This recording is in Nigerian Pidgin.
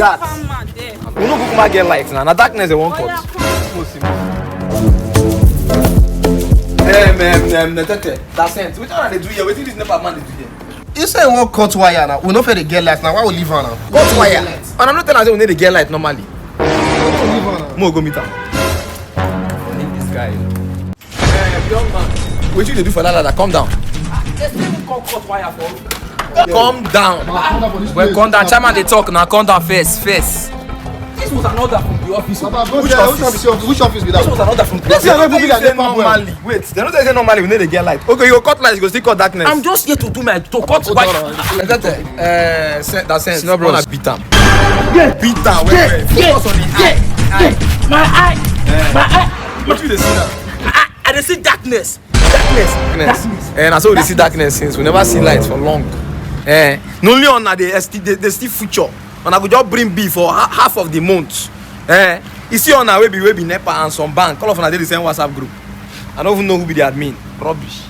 that. We no go come get light now. Na darkness they won't cut. That's sense. Which one they do here? Wetin this never man they do here? You say you want cut wire now. We no fit dey get light now. Why we leave her now? Cut wire. And I'm not telling you we need to get light normally. Mo go meet am. This guy. Young man. What you dey do for that ladder? Calm down. Let's even cut wire for. Calm down. Well, calm down. Chairman they talk now. Calm down first. This was an order from the office. Which office be that? This was an order from the This is not office. Normally. Wait, they don't say normally we need to get light. Okay, you cut light, you go still cut darkness. I'm just here to do my to cut wire. That sense. No bro. Beat am. Beat am. Focus on the eye. My eye. What you dey see now? I dey see darkness. And I saw they see darkness since we never see light for long. No only on they still future. And I could just bring beef for half of the month. You see on our way be NEPA and some bank. All of them are the same WhatsApp group. I don't even know who be the admin. Rubbish.